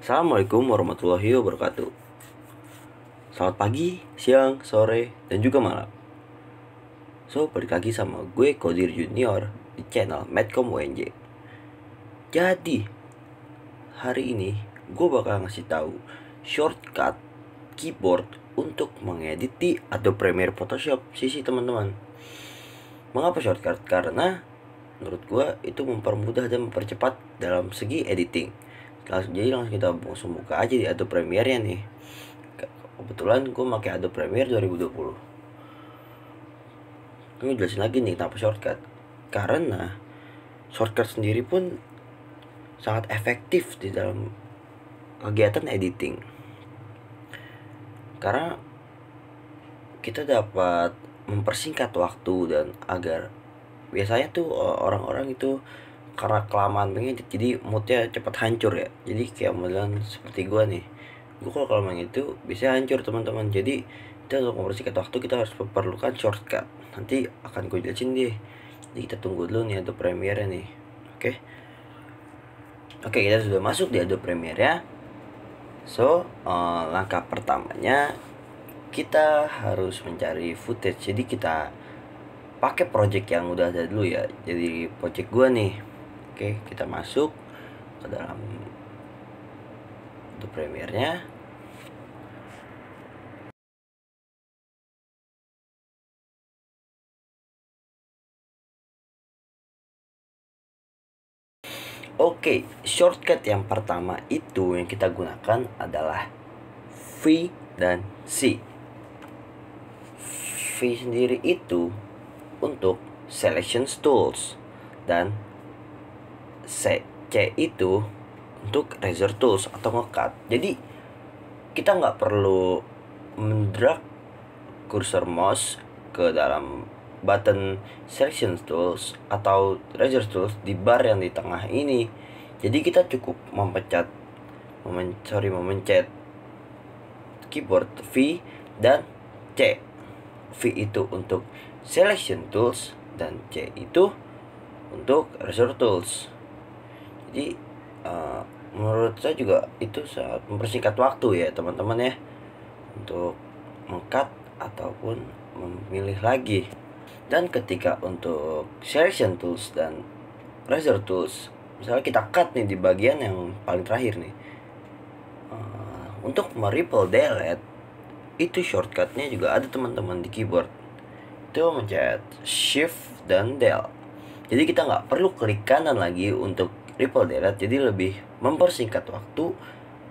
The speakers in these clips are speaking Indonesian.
Assalamualaikum warahmatullahi wabarakatuh. Selamat pagi, siang, sore, dan juga malam. So, balik lagi sama gue Kodir Junior di channel Medcom UNJ. Jadi, hari ini gue bakal ngasih tahu shortcut keyboard untuk mengedit di Adobe Premiere Photoshop sisi teman-teman. Mengapa shortcut? Karena menurut gue itu mempermudah dan mempercepat dalam segi editing. Jadi langsung kita buka aja di Adobe Premiere nya nih. Kebetulan gue pakai Adobe Premiere 2020. Gue jelasin lagi nih kenapa shortcut. Karena shortcut sendiri pun sangat efektif di dalam kegiatan editing. Karena kita dapat mempersingkat waktu dan agar biasanya tuh orang-orang itu karena kelamaan mengedit jadi moodnya cepat hancur ya. Jadi kayak modelan seperti gue nih, gue kalau kelamaan itu bisa hancur teman-teman. Jadi kita untuk mempersingkat waktu kita harus memerlukan shortcut. Nanti akan gue jelasin deh. Jadi kita tunggu dulu nih Adobe Premiere nih. Oke, kita sudah masuk di Adobe Premiere ya. So, langkah pertamanya kita harus mencari footage. Jadi kita pakai project yang udah ada dulu ya. Jadi project gua nih. Oke, kita masuk ke dalam Adobe Premiere-nya. Oke, shortcut yang pertama itu yang kita gunakan adalah V dan C. V sendiri itu untuk selection tools dan C itu untuk razor tools atau ngecut. Jadi kita nggak perlu mendrag cursor mouse ke dalam button selection tools atau razor tools di bar yang di tengah ini. Jadi kita cukup memencet keyboard V dan C. V itu untuk selection tools dan C itu untuk razor tools. Jadi menurut saya juga itu sangat mempersingkat waktu ya teman-teman ya, untuk mengcut ataupun memilih lagi. Dan ketika untuk selection tools dan razor tools, misalnya kita cut nih di bagian yang paling terakhir nih, untuk meripple delete itu shortcutnya juga ada teman-teman di keyboard. Itu mencet shift dan del. Jadi kita nggak perlu klik kanan lagi untuk ripple delete. Jadi lebih mempersingkat waktu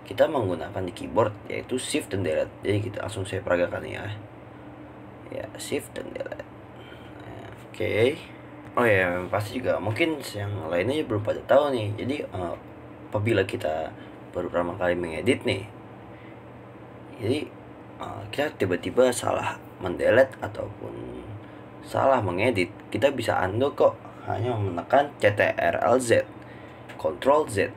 kita menggunakan di keyboard yaitu shift dan delete. Jadi kita langsung saya peragakan ya shift dan delete. Oke. Oh ya, pasti juga mungkin yang lainnya belum pada tahu nih. Jadi apabila kita baru pertama kali mengedit nih, jadi kita tiba-tiba salah mendelete ataupun salah mengedit, kita bisa undo kok hanya menekan CTRL-Z, Ctrl-Z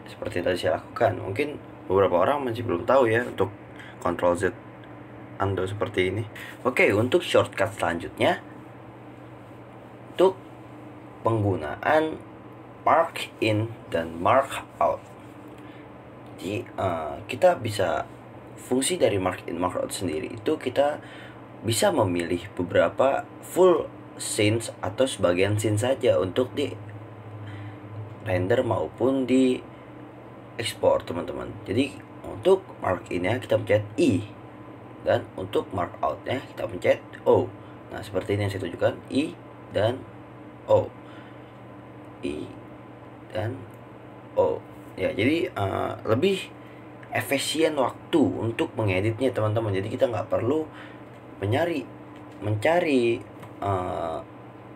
seperti yang tadi saya lakukan. Mungkin beberapa orang masih belum tahu ya untuk Ctrl-Z undo seperti ini. Oke, untuk shortcut selanjutnya untuk penggunaan mark in dan mark out. Jadi kita bisa fungsi dari mark in mark out sendiri itu kita bisa memilih beberapa full scenes atau sebagian scene saja untuk di render maupun di ekspor teman-teman. Jadi untuk mark in-nya kita pencet I dan untuk mark out-nya kita pencet O. Nah seperti ini yang saya tunjukkan, I dan O, I dan O ya. Jadi lebih efisien waktu untuk mengeditnya teman-teman. Jadi kita nggak perlu mencari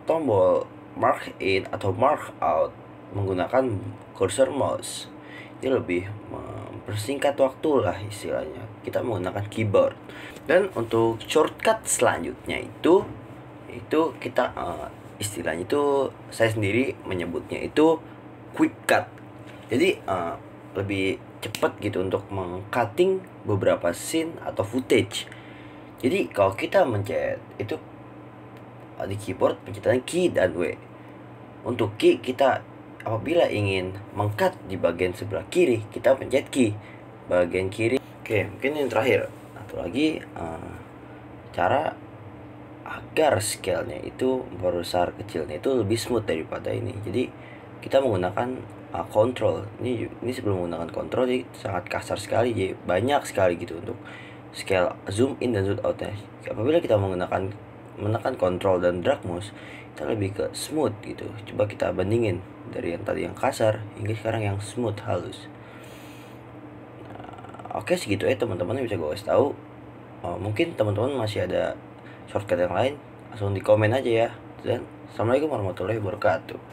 tombol mark in atau mark out menggunakan cursor mouse. Ini lebih mempersingkat waktu lah istilahnya, kita menggunakan keyboard. Dan untuk shortcut selanjutnya itu kita istilahnya itu saya sendiri menyebutnya itu quick cut. Jadi lebih cepat gitu untuk meng-cutting beberapa scene atau footage. Jadi kalau kita mencet itu di keyboard pencetan key dan W. Untuk key kita apabila ingin mengcut di bagian sebelah kiri, kita pencet key bagian kiri. Oke, mungkin yang terakhir satu lagi, cara agar scale-nya itu besar kecilnya itu lebih smooth daripada ini. Jadi kita menggunakan control. Ini sebelum menggunakan control jadi sangat kasar sekali, jadi banyak sekali gitu untuk scale zoom in dan zoom out ya. Apabila kita menekan control dan drag mouse, kita lebih ke smooth gitu. Coba kita bandingin dari yang tadi yang kasar hingga sekarang yang smooth halus. Oke, segitu ya teman-teman yang bisa gue kasih tahu. Mungkin teman-teman masih ada shortcut yang lain, langsung di komen aja ya. Dan assalamualaikum warahmatullahi wabarakatuh.